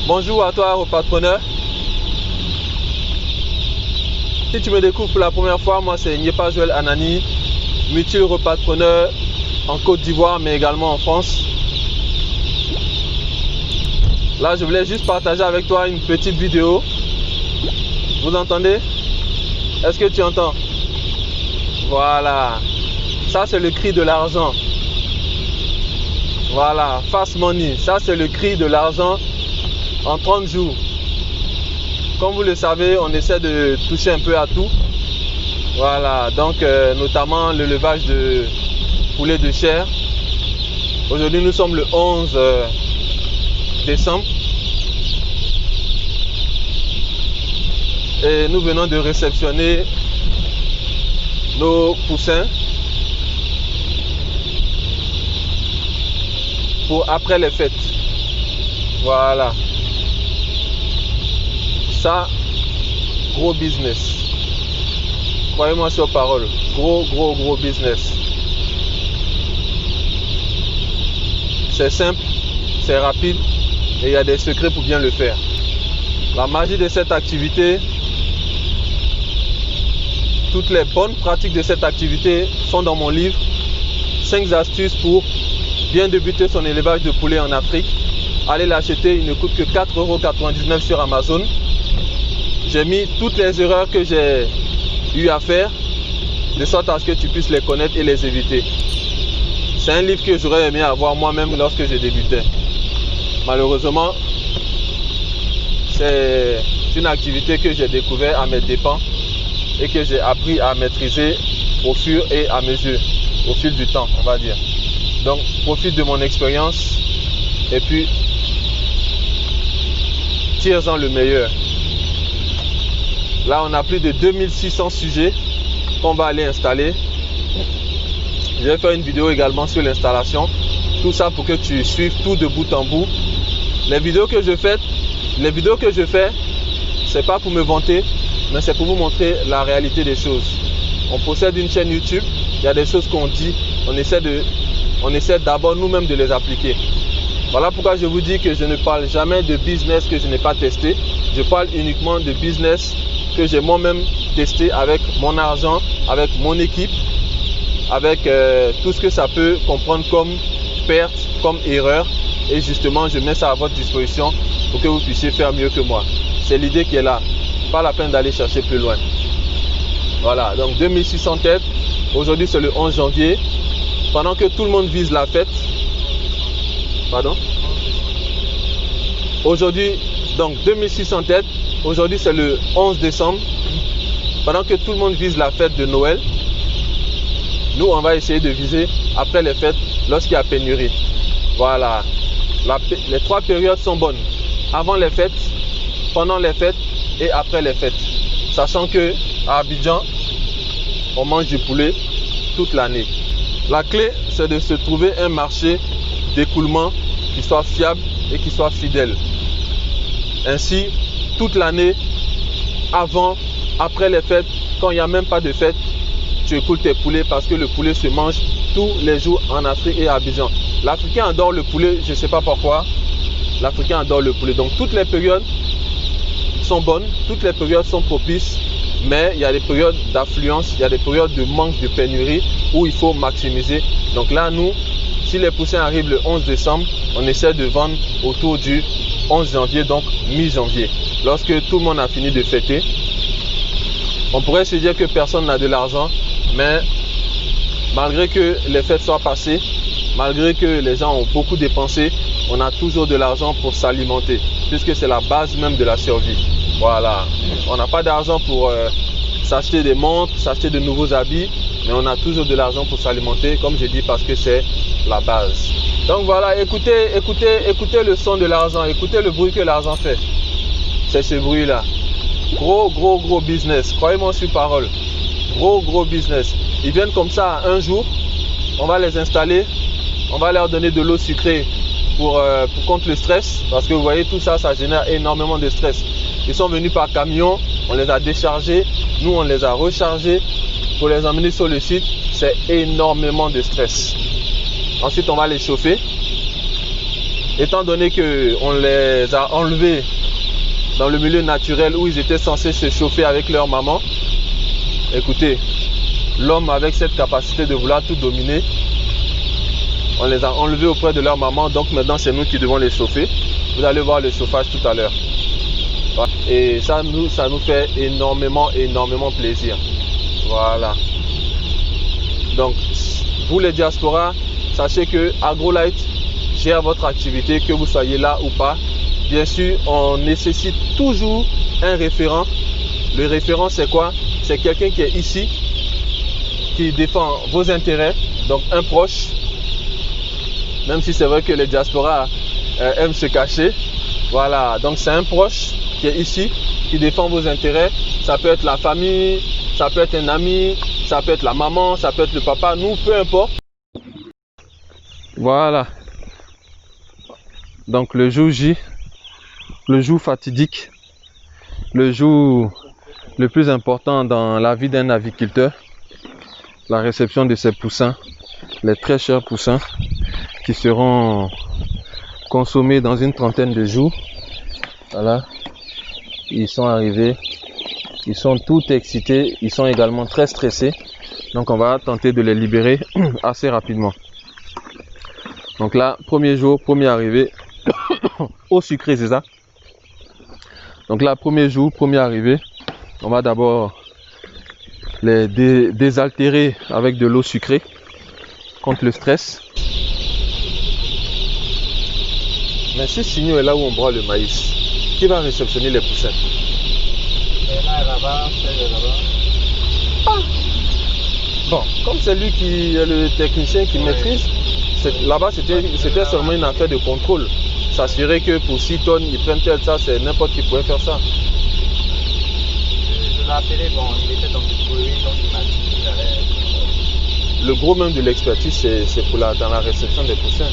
Bonjour à toi, repreneur. Si tu me découvres pour la première fois, moi c'est Nyepa Joël Anani, multi-repreneur en Côte d'Ivoire mais également en France. Là, je voulais juste partager avec toi une petite vidéo. Vous entendez? Est-ce que tu entends? Voilà. Ça, c'est le cri de l'argent. Voilà, fast money. Ça, c'est le cri de l'argent en 30 jours. Comme vous le savez, on essaie de toucher un peu à tout. Voilà, donc notamment l'élevage de poulets de chair. Aujourd'hui, nous sommes le 11 décembre. Et nous venons de réceptionner nos poussins pour après les fêtes. Voilà. Ça, gros business. Croyez-moi sur parole. Gros business. C'est simple, c'est rapide et il y a des secrets pour bien le faire. La magie de cette activité, toutes les bonnes pratiques de cette activité sont dans mon livre. 5 astuces pour bien débuter son élevage de poulet en Afrique. Allez l'acheter, il ne coûte que 4,99 € sur Amazon. J'ai mis toutes les erreurs que j'ai eu à faire, de sorte à ce que tu puisses les connaître et les éviter. C'est un livre que j'aurais aimé avoir moi-même lorsque je débutais. Malheureusement, c'est une activité que j'ai découvert à mes dépens et que j'ai appris à maîtriser au fur et à mesure, au fil du temps, on va dire. Donc, profite de mon expérience et puis tire-en le meilleur. Là, on a plus de 2600 sujets qu'on va aller installer. Je vais faire une vidéo également sur l'installation. Tout ça pour que tu suives tout de bout en bout. Les vidéos que je fais, c'est pas pour me vanter, mais c'est pour vous montrer la réalité des choses. On possède une chaîne YouTube, il y a des choses qu'on dit, on essaie d'abord nous-mêmes de les appliquer. Voilà pourquoi je vous dis que je ne parle jamais de business que je n'ai pas testé. Je parle uniquement de business que j'ai moi-même testé avec mon argent, avec mon équipe, avec tout ce que ça peut comprendre comme perte, comme erreur. Et justement, je mets ça à votre disposition pour que vous puissiez faire mieux que moi. C'est l'idée qui est là. Pas la peine d'aller chercher plus loin. Voilà, donc 2600 têtes. Aujourd'hui, c'est le 11 janvier. Pendant que tout le monde vise la fête. Pardon? Aujourd'hui, donc 2600 têtes. Aujourd'hui, c'est le 11 décembre. Pendant que tout le monde vise la fête de Noël, nous, on va essayer de viser après les fêtes lorsqu'il y a pénurie. Voilà. Les 3 périodes sont bonnes. Avant les fêtes, pendant les fêtes et après les fêtes. Sachant que à Abidjan, on mange du poulet toute l'année. La clé, c'est de se trouver un marché d'écoulement qui soit fiable et qui soit fidèle. Ainsi, toute l'année, avant, après les fêtes, quand il n'y a même pas de fête, tu écoules tes poulets parce que le poulet se mange tous les jours en Afrique et à Abidjan. L'Africain adore le poulet, je ne sais pas pourquoi. L'Africain adore le poulet. Donc toutes les périodes sont bonnes, toutes les périodes sont propices mais il y a des périodes d'affluence, il y a des périodes de manque, de pénurie où il faut maximiser. Donc là, nous, si les poussins arrivent le 11 décembre, on essaie de vendre autour du 11 janvier, donc mi-janvier. Lorsque tout le monde a fini de fêter, on pourrait se dire que personne n'a de l'argent, mais malgré que les fêtes soient passées, malgré que les gens ont beaucoup dépensé, on a toujours de l'argent pour s'alimenter, puisque c'est la base même de la survie. Voilà, on n'a pas d'argent pour s'acheter des montres, s'acheter de nouveaux habits, mais on a toujours de l'argent pour s'alimenter, comme je dis, parce que c'est la base. Donc voilà, écoutez le son de l'argent, écoutez le bruit que l'argent fait. C'est ce bruit-là. Gros business, croyez-moi sur parole. Gros business. Ils viennent comme ça un jour, on va les installer, on va leur donner de l'eau sucrée pour contre le stress, parce que vous voyez tout ça, ça génère énormément de stress. Ils sont venus par camion, on les a déchargés, nous on les a rechargés pour les emmener sur le site, c'est énormément de stress. Ensuite on va les chauffer. Étant donné qu'on les a enlevés dans le milieu naturel où ils étaient censés se chauffer avec leur maman, écoutez, l'homme avec cette capacité de vouloir tout dominer, on les a enlevés auprès de leur maman, donc maintenant c'est nous qui devons les chauffer. Vous allez voir le chauffage tout à l'heure. Et ça nous fait énormément plaisir. Voilà. Donc, vous les diasporas, sachez que AgroLight gère votre activité, que vous soyez là ou pas. Bien sûr, on nécessite toujours un référent. Le référent, c'est quoi? C'est quelqu'un qui est ici, qui défend vos intérêts, donc un proche. Même si c'est vrai que les diasporas aiment se cacher. Voilà, donc c'est un proche qui est ici, qui défend vos intérêts. Ça peut être la famille, ça peut être un ami, ça peut être la maman, ça peut être le papa, nous, peu importe. Voilà. Donc le jour J, le jour fatidique, le jour le plus important dans la vie d'un aviculteur, la réception de ces poussins, les très chers poussins qui seront consommés dans une trentaine de jours. Voilà, ils sont arrivés, ils sont tout excités, ils sont également très stressés. Donc on va tenter de les libérer assez rapidement. Donc là, premier jour, premier arrivé, au sucré, c'est ça. Donc là, premier jour, premier arrivé, on va d'abord les désaltérer avec de l'eau sucrée contre le stress. Mais ce signal est là où on broie le maïs. Qui va réceptionner les poussins? Là-bas, c'est là-bas. Ah. Bon, comme c'est lui qui est le technicien qui maîtrise, là-bas c'était seulement une affaire de contrôle. S'assurer que pour 6 tonnes, ils prennent tel, ça, c'est n'importe qui pouvait faire ça. Je l'ai appelé, bon, il était dans le bruit, donc il m'a dit qu'il allait... Le gros même de l'expertise, c'est dans la réception des poussins.